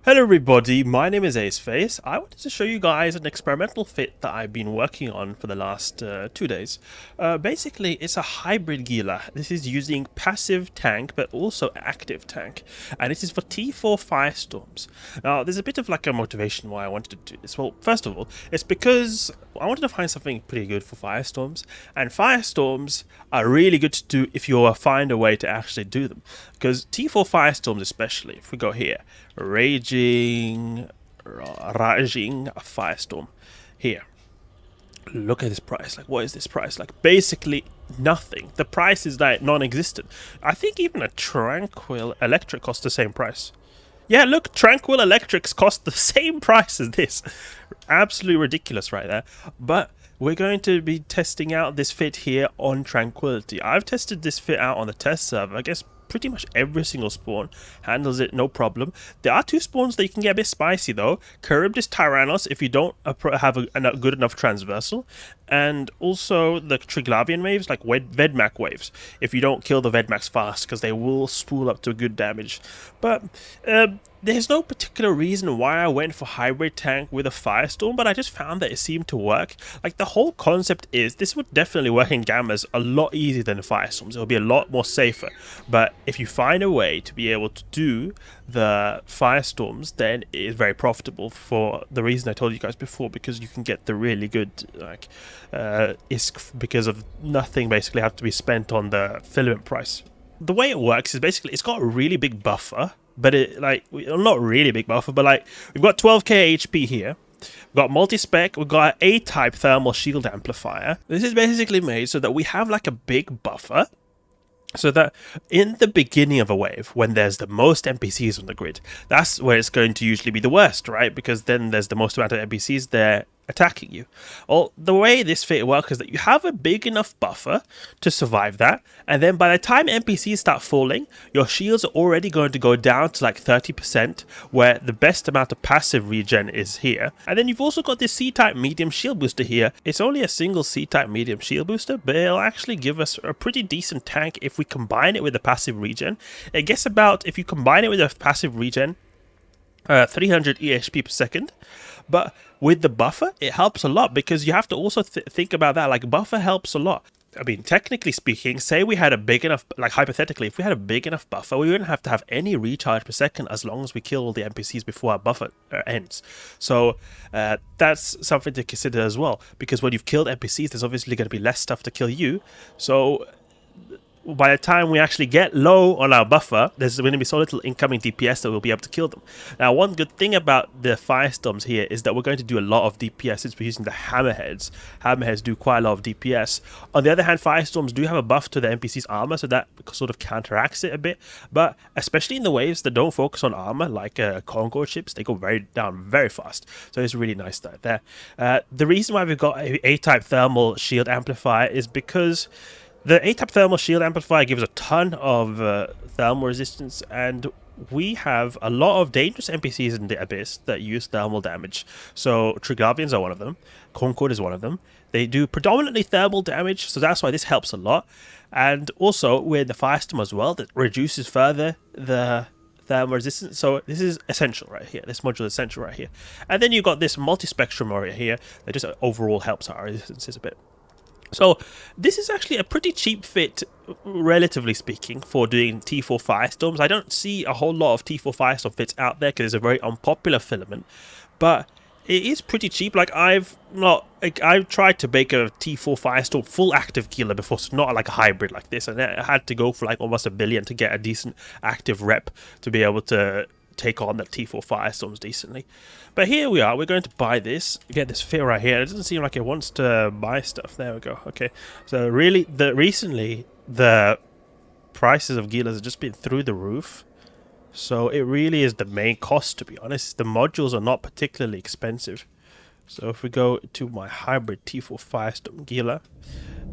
Hello everybody, my name is Aceface. I wanted to show you guys an experimental fit that I've been working on for the last 2 days. Basically, it's a hybrid Gila. This is using passive tank but also active tank. And this is for T4 Firestorms. Now, there's a bit of like a motivation why I wanted to do this. Well, first of all, it's because I wanted to find something pretty good for Firestorms. And Firestorms are really good to do if you find a way to actually do them. Because T4 Firestorms especially, if we go here, Raging Firestorm. Here. Look at this price. Like, what is this price? Like, basically nothing. The price is like non-existent. I think even a Tranquil Electric costs the same price. Yeah, look, Tranquil Electrics cost the same price as this. Absolutely ridiculous right there. But we're going to be testing out this fit here on Tranquility. I've tested this fit out on the test server. I guess pretty much every single spawn handles it no problem. There are two spawns that you can get a bit spicy though. Charybdis Tyrannos if you don't have a good enough transversal, and also the Triglavian waves, like Vedmak waves, if you don't kill the Vedmaks fast, because they will spool up to good damage. But there's no particular reason why I went for hybrid tank with a Firestorm, but I just found that it seemed to work. Like, the whole concept is this would definitely work in Gammas a lot easier than Firestorms. It'll be a lot more safer. But if you find a way to be able to do the Firestorms, then it is very profitable for the reason I told you guys before, because you can get the really good like ISK because of nothing basically have to be spent on the filament price. The way it works is basically it's got a really big buffer, but it like not really big buffer, but like we've got 12k HP here. We've got multi-spec, we've got an A-type thermal shield amplifier. This is basically made so that we have like a big buffer, so that in the beginning of a wave, when there's the most NPCs on the grid, that's where it's going to usually be the worst, right? Because then there's the most amount of NPCs there attacking you. Well, the way this fit works is that you have a big enough buffer to survive that, and then by the time NPCs start falling, your shields are already going to go down to like 30%, where the best amount of passive regen is here. And then you've also got this C-type medium shield booster here. It's only a single C-type medium shield booster, but it'll actually give us a pretty decent tank if we combine it with a passive regen. It gets about, if you combine it with a passive regen, 300 EHP per second. But with the buffer, it helps a lot, because you have to also think about that. Like, buffer helps a lot. I mean, technically speaking, say we had a big enough, like hypothetically, if we had a big enough buffer, we wouldn't have to have any recharge per second as long as we kill all the NPCs before our buffer ends. So that's something to consider as well, because when you've killed NPCs, there's obviously going to be less stuff to kill you. So by the time we actually get low on our buffer, there's going to be so little incoming DPS that we'll be able to kill them. Now, one good thing about the Firestorms here is that we're going to do a lot of DPS since we're using the Hammerheads. Hammerheads do quite a lot of DPS. On the other hand, Firestorms do have a buff to the NPC's armor, so that sort of counteracts it a bit. But especially in the waves that don't focus on armor, like Congo ships, they go down very fast. So it's really nice there. The reason why we've got a A-type thermal shield amplifier is because the A-type thermal shield amplifier gives a ton of thermal resistance, and we have a lot of dangerous NPCs in the Abyss that use thermal damage. So Triglavians are one of them, Concord is one of them. They do predominantly thermal damage, so that's why this helps a lot. And also with the Firestorm as well, that reduces further the thermal resistance. So this is essential right here. This module is essential right here. And then you've got this multi-spectrum right here that just overall helps our resistances a bit. So this is actually a pretty cheap fit, relatively speaking, for doing T4 Firestorms. I don't see a whole lot of T4 Firestorm fits out there because it's a very unpopular filament, but it is pretty cheap. Like, I've tried to make a T4 Firestorm full active Gila before, so not like a hybrid like this, and I had to go for like almost $1 billion to get a decent active rep to be able to take on the T4 Firestorms decently. But here we are, we're going to buy this, get this fit right here. It doesn't seem like it wants to buy stuff. There we go. Okay, so really, recently the prices of Gilas have just been through the roof, so it really is the main cost, to be honest. The modules are not particularly expensive. So if we go to my hybrid T4 Firestorm Gila,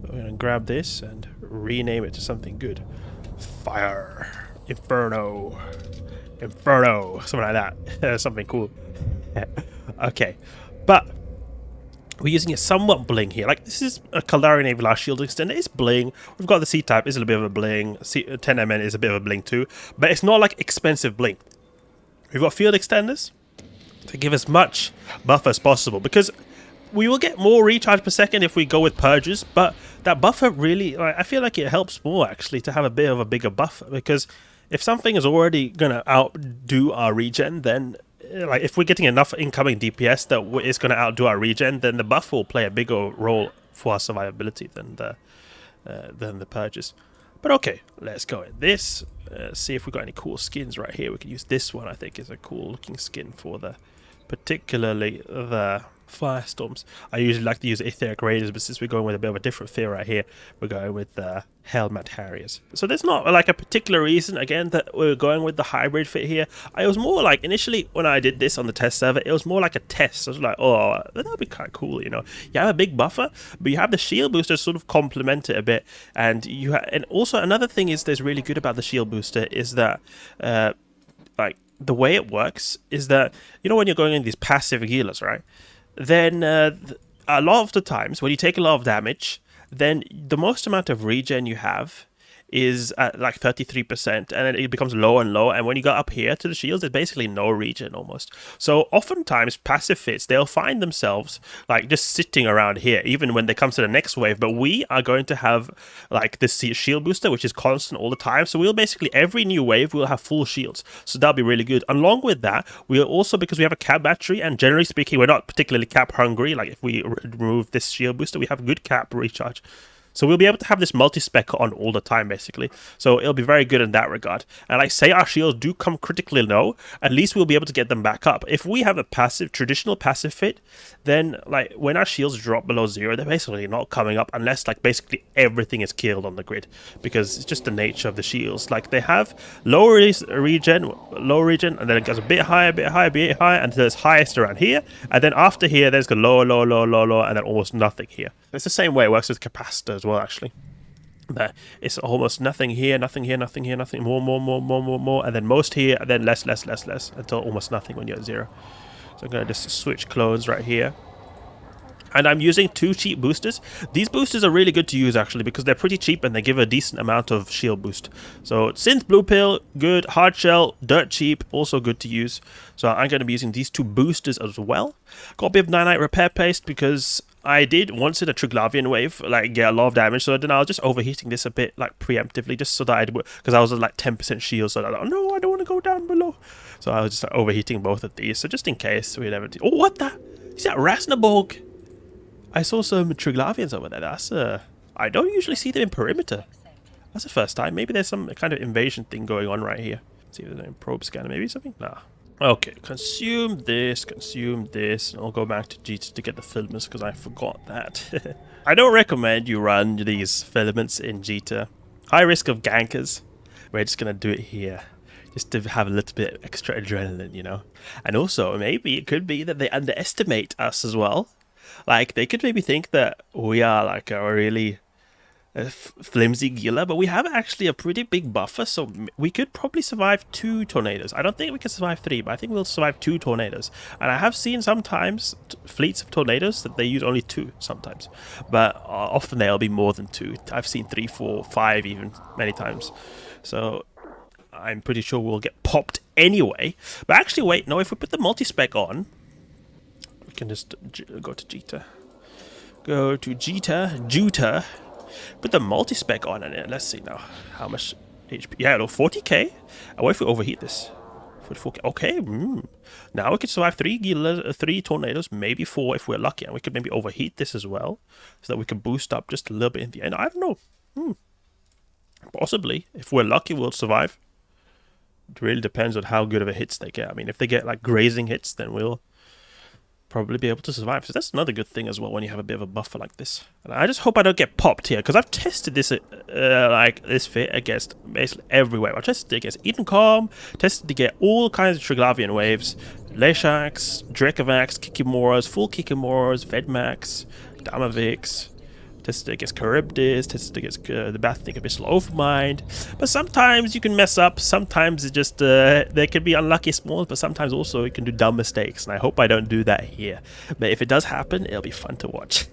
we're going to grab this and rename it to something good. Inferno, something like that. Something cool. Okay, but we're using a somewhat bling here. Like, this is a Caldari Naval Shield Extender. It's bling. We've got the C-type, is a little bit of a bling. 10MN is a bit of a bling too, but it's not like expensive bling. We've got field extenders to give as much buffer as possible, because we will get more recharge per second if we go with purges, but that buffer really, I feel like it helps more actually to have a bit of a bigger buffer, because if something is already going to outdo our regen, then like if we're getting enough incoming DPS that it's going to outdo our regen, then the buffer will play a bigger role for our survivability than the purges. But okay, let's go in this. See if we got any cool skins right here. We can use this one. I think is a cool looking skin for particularly the Firestorms. I usually like to use Etheric Raiders, but since we're going with a bit of a different feel right here, we're going with the Helmet Harriers. So there's not like a particular reason, again, that we're going with the hybrid fit here. I was more like, initially when I did this on the test server, it was more like a test. I was like, oh, that'd be kind of cool, you know. You have a big buffer, but you have the shield booster sort of complement it a bit. And and also another thing is there's really good about the shield booster is that like the way it works is that, you know, when you're going in these passive Gilas, right? Then a lot of the times when you take a lot of damage, then the most amount of regen you have is at like 33%, and then it becomes lower and lower, and when you go up here to the shields, there's basically no regen almost. So oftentimes passive fits, they'll find themselves like just sitting around here even when they come to the next wave, but we are going to have like this shield booster which is constant all the time, so we'll basically every new wave we'll have full shields, so that'll be really good. Along with that, we'll also, because we have a cap battery, and generally speaking we're not particularly cap hungry, like if we remove this shield booster we have good cap recharge. So we'll be able to have this multi-spec on all the time, basically. So it'll be very good in that regard. And like, say our shields do come critically low, at least we'll be able to get them back up. If we have a traditional passive fit, then like when our shields drop below 0, they're basically not coming up unless like basically everything is killed on the grid, because it's just the nature of the shields. Like they have low regen, and then it goes a bit higher, until it's highest around here, and then after here there's the lower, and then almost nothing here. It's the same way it works with capacitor as well, actually. That it's almost nothing here, nothing here, nothing here, nothing more, and then most here, and then less, until almost nothing when you're at 0. So I'm gonna just switch clones right here. And I'm using 2 cheap boosters. These boosters are really good to use actually, because they're pretty cheap and they give a decent amount of shield boost. So Synth Blue Pill, good. Hard Shell, dirt cheap, also good to use. So I'm going to be using these 2 boosters as well. Got a bit of Nanite Repair Paste because I did once in a Triglavian wave like get a lot of damage, so then I was just overheating this a bit like preemptively, just so that I'd, because I was at like 10% shield, so I was like, no, I don't want to go down below. So I was just like, overheating both of these, so just in case we never do. Oh, what the? Is that Rasnaborg? I saw some Triglavians over there. That's I don't usually see them in perimeter. That's the first time. Maybe there's some kind of invasion thing going on right here. Let's see if there's any probe scanner, maybe something? Nah. Okay, consume this, and I'll go back to Jita to get the filaments because I forgot that. I don't recommend you run these filaments in Jita. High risk of gankers. We're just going to do it here, just to have a little bit extra adrenaline, you know. And also, maybe it could be that they underestimate us as well. Like, they could maybe think that we are like a really flimsy Gila, but we have actually a pretty big buffer, so we could probably survive 2 tornadoes. I don't think we can survive 3, but I think we'll survive 2 tornadoes. And I have seen sometimes fleets of tornadoes that they use only 2 sometimes, but often they'll be more than 2. I've seen 3, 4, 5 even many times. So I'm pretty sure we'll get popped anyway. But actually, wait, no, if we put the multi-spec on, we can just go to Jita. Go to Jita. Put the multi-spec on it. Let's see now. How much HP? Yeah, no, 40k. And what if we overheat this? 44k. Okay. Now we could survive 3 tornadoes, maybe 4 if we're lucky. And we could maybe overheat this as well, so that we can boost up just a little bit in the end. I don't know. Possibly. If we're lucky, we'll survive. It really depends on how good of a hits they get. I mean, if they get like grazing hits, then we'll probably be able to survive. So that's another good thing as well when you have a bit of a buffer like this. And I just hope I don't get popped here, because I've tested this like this fit against basically everywhere. I tested it against Eden Calm, tested to get all kinds of Triglavian waves, Leshaks, Drekavax, Kikimoras, full Kikimoras, Vedmax, Damavix. Tested against Charybdis, tested against the Bathnic Abyssal Overmind. But sometimes you can mess up, sometimes it just, there can be unlucky spawns, but sometimes also you can do dumb mistakes, and I hope I don't do that here. But if it does happen, it'll be fun to watch.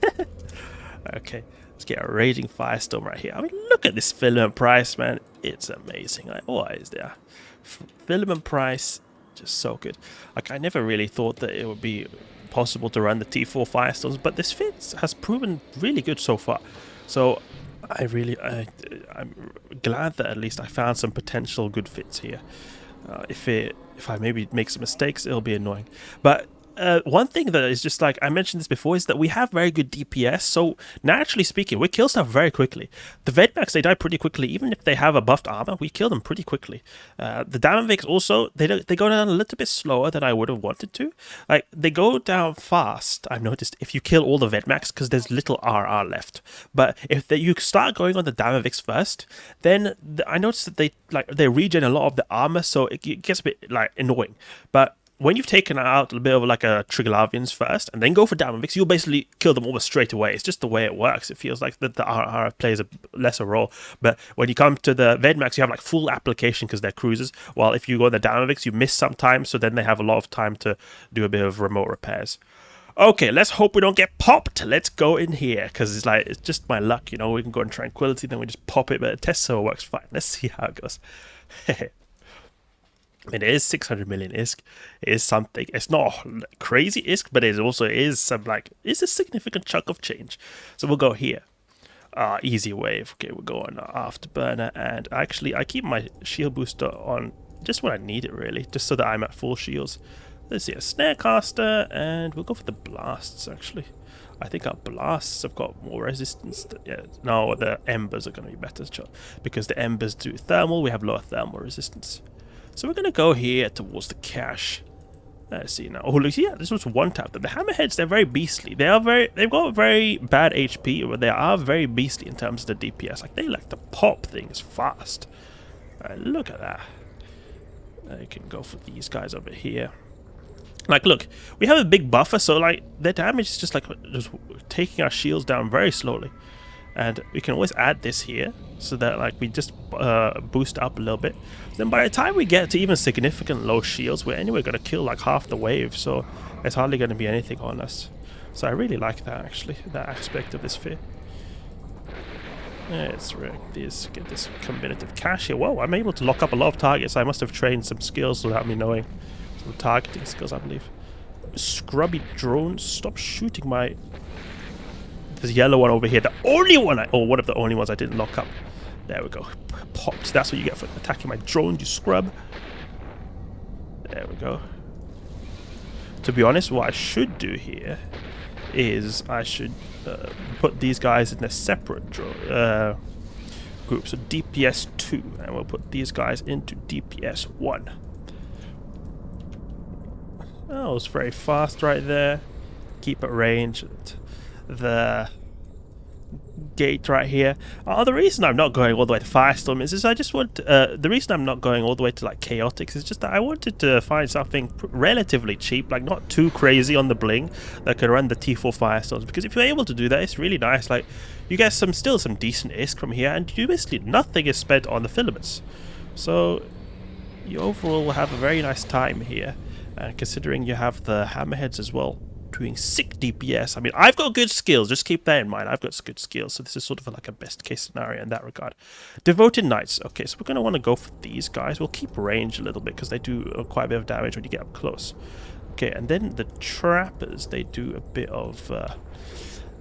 Okay, let's get a Raging Firestorm right here. I mean, look at this filament price, man. It's amazing. Like, what is there? Filament price Just so good. Like, I never really thought that it would be possible to run the T4 Firestorms, but this fit has proven really good so far. So I'm glad that at least I found some potential good fits here. If I maybe make some mistakes, it'll be annoying. But one thing that is just like I mentioned this before is that we have very good DPS. So naturally speaking, we kill stuff very quickly. The Vedmax, they die pretty quickly, even if they have a buffed armor. We kill them pretty quickly. The Damavix also, they go down a little bit slower than I would have wanted to. Like, they go down fast. I've noticed if you kill all the Vedmax because there's little RR left. But if you start going on the Damavix first, then I noticed that they regen a lot of the armor, so it gets a bit like annoying. But when you've taken out a bit of like a Triglavians first and then go for Damavix, you'll basically kill them almost straight away. It's just the way it works. It feels like the RR plays a lesser role. But when you come to the Vedmax, you have like full application because they're cruisers. While if you go on the Damavix, you miss sometimes, so then they have a lot of time to do a bit of remote repairs. Okay, let's hope we don't get popped. Let's go in here because it's just my luck, you know. We can go in Tranquility, then we just pop it, but the test server works fine. Let's see how it goes. It is 600 million ISK. It is something. It's not crazy ISK, but it also is some it's a significant chunk of change. So we'll go here. Easy wave. Okay, we'll go on Afterburner, and actually I keep my shield booster on just when I need it, really, just so that I'm at full shields. Let's see, a Snarecaster, and we'll go for the blasts. Actually, I think our blasts have got more resistance. No, the embers are going to be better because the embers do thermal. We have lower thermal resistance. So we're going to go here towards the cache. Let's see now. Oh, look, yeah, this was one tap. The Hammerheads, they're very beastly. They've got very bad HP, but they are very beastly in terms of the DPS. Like, they like to pop things fast. Look at that. I can go for these guys over here. Like, look, we have a big buffer, so like their damage is just taking our shields down very slowly. And we can always add this here so that like we just boost up a little bit. Then by the time we get to even significant low shields, we're anyway going to kill like half the wave, so it's hardly going to be anything on us. So I really like that, actually, that aspect of this fear. Let's get this combinative cache here. Whoa, I'm able to lock up a lot of targets. I must have trained some skills without me knowing. Some targeting skills, I believe. Scrubby drones, stop shooting my... There's a yellow one over here. The only one one of the only ones I didn't lock up. There we go. Popped. That's what you get for attacking my drone, you scrub. There we go. To be honest, what I should do here is I should put these guys in a separate group. So DPS 2, and we'll put these guys into DPS 1. Oh, it's very fast right there. Keep at range. The gate right here. The reason I'm not going all the way to Firestorm is I just want the reason I'm not going all the way to like Chaotix is just that I wanted to find something relatively cheap, like not too crazy on the bling, that could run the T4 Firestorms, because if you're able to do that, it's really nice. Like, you get still some decent ISK from here, and you basically nothing is spent on the filaments, so you overall will have a very nice time here. And considering you have the Hammerheads as well, doing sick DPS. I mean, I've got good skills, just keep that in mind. I've got good skills, so this is sort of like a best case scenario in that regard. Devoted Knights. Okay, so we're going to want to go for these guys. We'll keep range a little bit because they do quite a bit of damage when you get up close. Okay, and then the Trappers, they do a bit of...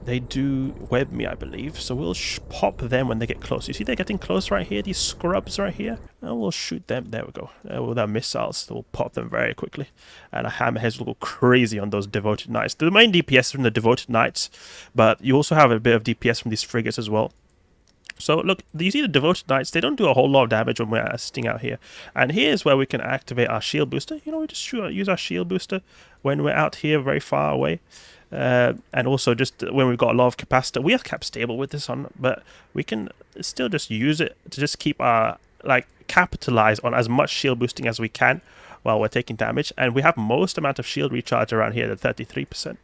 they do web me, I believe, so we'll pop them when they get close. You see they're getting close right here, these scrubs right here? And we'll shoot them. There we go. With our missiles, we'll pop them very quickly. And our Hammerheads will go crazy on those Devoted Knights. The main DPS from the Devoted Knights, but you also have a bit of DPS from these frigates as well. So look, you see the Devoted Knights, they don't do a whole lot of damage when we're sitting out here. And here's where we can activate our shield booster. You know, we just use our shield booster when we're out here very far away. And also just when we've got a lot of capacitor. We have cap stable with this on, but we can still just use it to just keep our, like, capitalize on as much shield boosting as we can while we're taking damage. And we have most amount of shield recharge around here at 33%.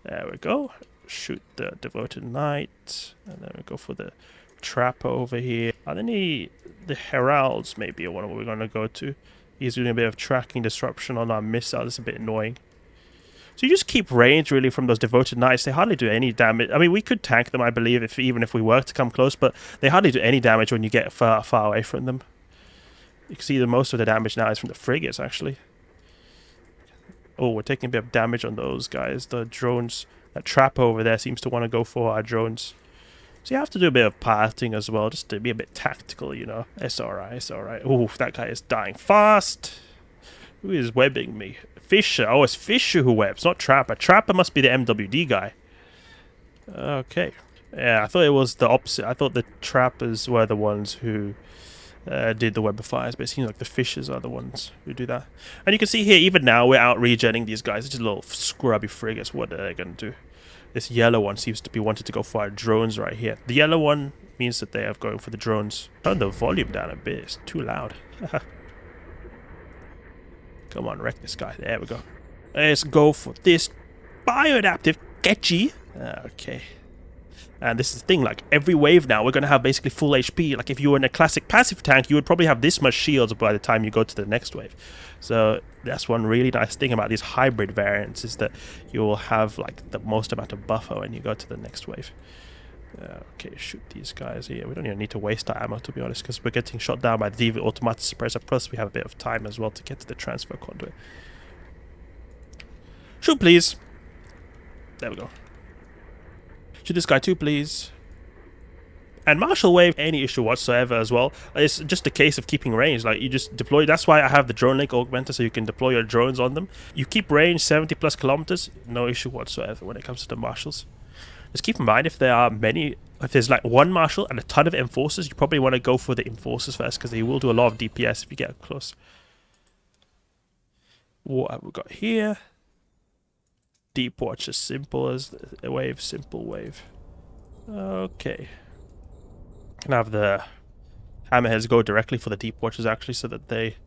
There we go. Shoot the Devoted Knight, and then we go for the Trapper over here. And then the Heralds maybe are one we're going to go to. He's doing a bit of tracking disruption on our missile. It's a bit annoying. So you just keep range, really, from those Devoted Knights. They hardly do any damage. I mean, we could tank them, I believe, even if we were to come close, but they hardly do any damage when you get far away from them. You can see that most of the damage now is from the frigates, actually. Oh, we're taking a bit of damage on those guys. The drones, that trap over there seems to want to go for our drones. So you have to do a bit of piloting as well, just to be a bit tactical, you know. It's alright, it's alright. Oof, that guy is dying fast. Who is webbing me? Fisher. Oh, it's Fisher who webs, not Trapper. Trapper must be the MWD guy. Okay. Yeah, I thought it was the opposite. I thought the Trappers were the ones who did the Webifiers, but it seems like the Fishers are the ones who do that. And you can see here, even now, we're out regenning these guys. It's just little scrubby frigates. What are they going to do? This yellow one seems to be wanting to go for our drones right here. The yellow one means that they are going for the drones. Turn the volume down a bit. It's too loud. Come on, wreck this guy. There we go. Let's go for this bioadaptive Ketchy. Okay. And this is the thing, like, every wave now, we're going to have basically full HP. Like, if you were in a classic passive tank, you would probably have this much shields by the time you go to the next wave. So, that's one really nice thing about these hybrid variants, is that you will have, like, the most amount of buffer when you go to the next wave. Okay, shoot these guys here. We don't even need to waste our ammo, to be honest, because we're getting shot down by the Diva Automatic Suppressor, plus we have a bit of time as well to get to the transfer conduit. Shoot, please. There we go. Shoot this guy too, please. And Marshall Wave, any issue whatsoever as well. It's just a case of keeping range. Like, you just deploy. That's why I have the drone link augmenter, so you can deploy your drones on them. You keep range 70 plus kilometers, no issue whatsoever when it comes to the Marshals. Just keep in mind, if there are many, if there's like one Marshal and a ton of Enforcers, you probably want to go for the Enforcers first, because they will do a lot of DPS if you get close. What have we got here? Deep watch, as simple as a wave, simple wave. Okay. Can have the Hammerheads go directly for the deep watches actually, so that they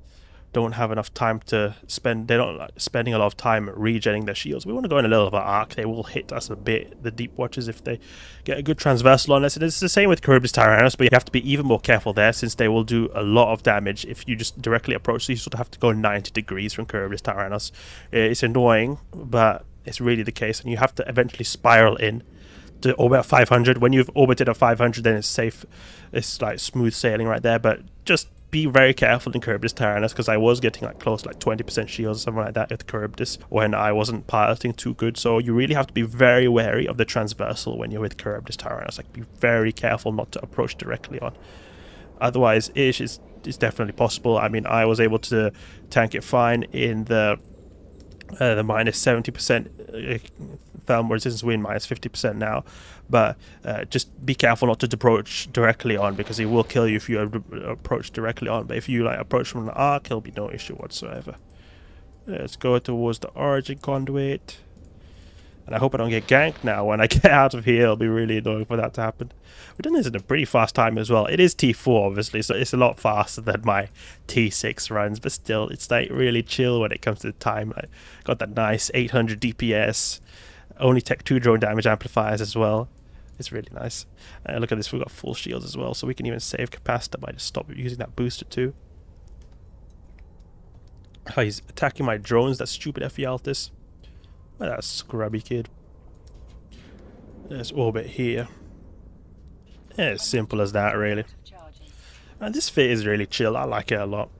don't have enough time to spend. They don't like spending a lot of time regenning their shields. We want to go in a little of an arc. They will hit us a bit, the deep watches, if they get a good transversal on us. And it's the same with Charybdis Tyrannus, but you have to be even more careful there, since they will do a lot of damage if you just directly approach. So you sort of have to go 90 degrees from Charybdis Tyrannus. It's annoying, but it's really the case, and you have to eventually spiral in to orbit 500. When you've orbited at 500, then it's safe. It's like smooth sailing right there, but just be very careful in Charybdis Tyrannus, because I was getting like close to like 20% shields or something like that with Charybdis when I wasn't piloting too good. So you really have to be very wary of the transversal when you're with Charybdis Tyrannus. Like, be very careful not to approach directly on. Otherwise, ish is definitely possible. I mean, I was able to tank it fine in the minus 70% thermal resistance wind, minus 50% now, but just be careful not to approach directly on, because he will kill you if you approach directly on. But if you like approach from an arc, he'll be no issue whatsoever. Let's go towards the origin conduit, and I hope I don't get ganked now when I get out of here. It'll be really annoying for that to happen. We've done this in a pretty fast time as well. It is T4 obviously, so it's a lot faster than my T6 runs, but still, it's like really chill when it comes to the time. I got that nice 800 DPS, only Tech 2 drone damage amplifiers as well. It's really nice. Look at this, we've got full shields as well, so we can even save capacitor by just stop using that booster too. Oh, he's attacking my drones, that stupid Ephialtes. Oh, that scrubby kid. Let's orbit here. Yeah, as simple as that, really. And this fit is really chill. I like it a lot.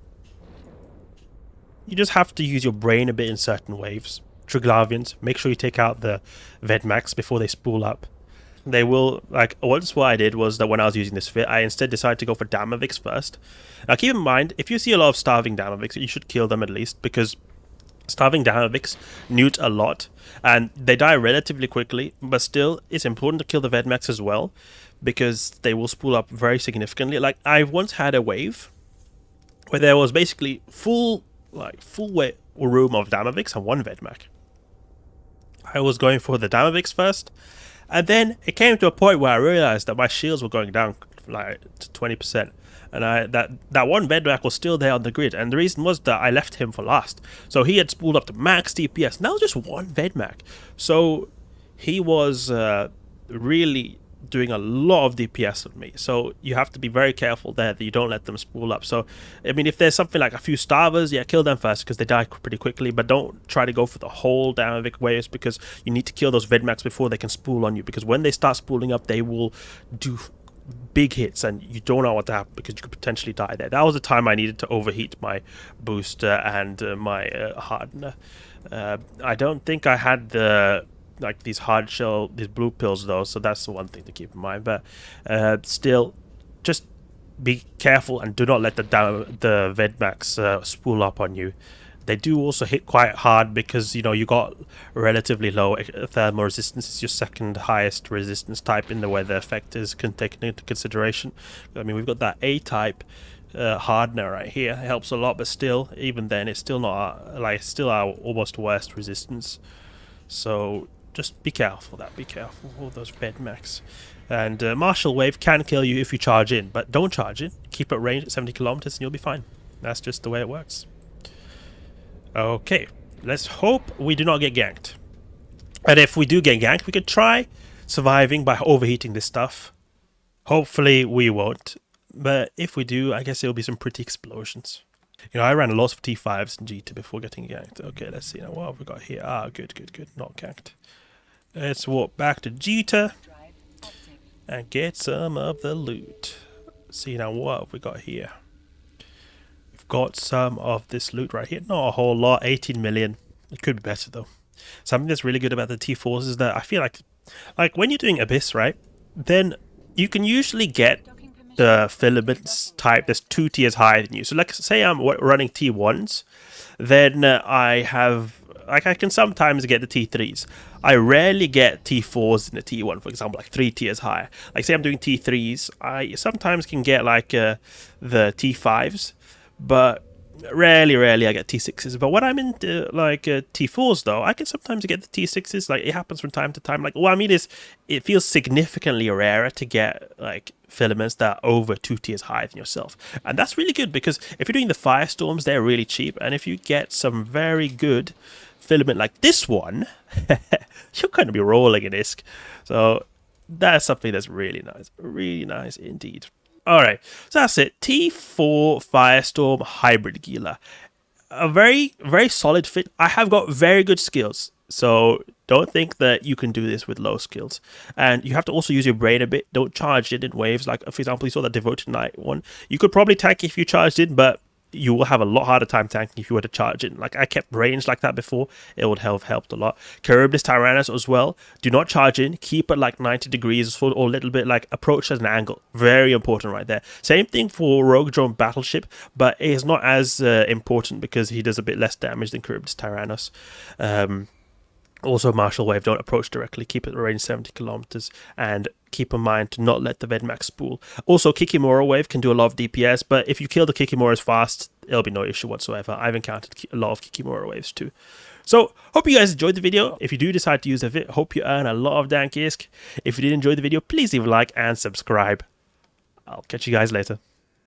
You just have to use your brain a bit in certain waves. Triglavians, make sure you take out the Vedmax before they spool up. They will, like, once what I did was that when I was using this fit, I instead decided to go for Damavix first. Now keep in mind, if you see a lot of starving Damavix, you should kill them at least, because starving Damavix newt a lot, and they die relatively quickly, but still, it's important to kill the Vedmax as well, because they will spool up very significantly. Like, I once had a wave where there was basically full weight room of Damavix and one Vedmac. I was going for the Damavix first, and then it came to a point where I realized that my shields were going down like to 20%, and that one Vedmac was still there on the grid, and the reason was that I left him for last. So he had spooled up to max DPS. Now just one Vedmac, so he was really doing a lot of DPS on me. So you have to be very careful there that you don't let them spool up. So I mean, if there's something like a few starvers, yeah, kill them first because they die pretty quickly, but don't try to go for the whole Damavik waves, because you need to kill those Vedmacs before they can spool on you, because when they start spooling up, they will do big hits and you don't know what to happen because you could potentially die there. That was the time I needed to overheat my booster and my hardener. I don't think I had the these hard shell, these blue pills though, so that's the one thing to keep in mind. But still, just be careful and do not let the Vedmax spool up on you. They do also hit quite hard because, you know, you got relatively low thermal resistance. It's your second highest resistance type in the weather effect is taken into consideration. I mean, we've got that A-type hardener right here. It helps a lot, but still, even then, it's still not still our almost worst resistance. So just be careful of that. Be careful of those Vedmax. And Martial Wave can kill you if you charge in, but don't charge in. Keep it range at 70 kilometers and you'll be fine. That's just the way it works. Okay, let's hope we do not get ganked. And if we do get ganked, we could try surviving by overheating this stuff. Hopefully we won't. But if we do, I guess it'll be some pretty explosions. You know, I ran a lot of T5s in G2 before getting ganked. Okay, let's see now what have we got here. Ah, good. Not ganked. Let's walk back to G2 and get some of the loot. See now what have we got here. Got some of this loot right here. Not a whole lot. 18 million. It could be better though. Something that's really good about the T4s is that I feel like when you're doing Abyss, right, then you can usually get the filaments type that's 2 tiers higher than you. So like say I'm running T1s, then I can sometimes get the T3s. I rarely get T4s in the T1, for example, like 3 tiers higher. Like say I'm doing T3s, I sometimes can get like the T5s, but rarely I get T6s. But when I'm into like T4s though, I can sometimes get the T6s. Like it happens from time to time. Like what I mean is it feels significantly rarer to get like filaments that are over 2 tiers higher than yourself. And that's really good because if you're doing the Firestorms, they're really cheap. And if you get some very good filament like this one, you're going to be rolling in ISK. So that's something that's really nice indeed. Alright, so that's it. T4 Firestorm Hybrid Gila. A very solid fit. I have got very good skills, so don't think that you can do this with low skills. And you have to also use your brain a bit. Don't charge it in waves. Like, for example, you saw that Devoted Knight one. You could probably tank if you charged in, but you will have a lot harder time tanking if you were to charge in. Like I kept range like that before, it would have helped a lot. Charybdis Tyrannus as well. Do not charge in. Keep it like 90 degrees or a little bit like approach at an angle. Very important right there. Same thing for Rogue Drone Battleship, but it is not as important because he does a bit less damage than Charybdis Tyrannus. Also, Martial Wave, don't approach directly. Keep it at range 70 kilometers and keep in mind to not let the Vedmax spool. Also, Kikimora Wave can do a lot of DPS, but if you kill the Kikimoras fast, it'll be no issue whatsoever. I've encountered a lot of Kikimora Waves too. So, hope you guys enjoyed the video. If you do decide to use the Vit, hope you earn a lot of dank ISK. If you did enjoy the video, please leave a like and subscribe. I'll catch you guys later.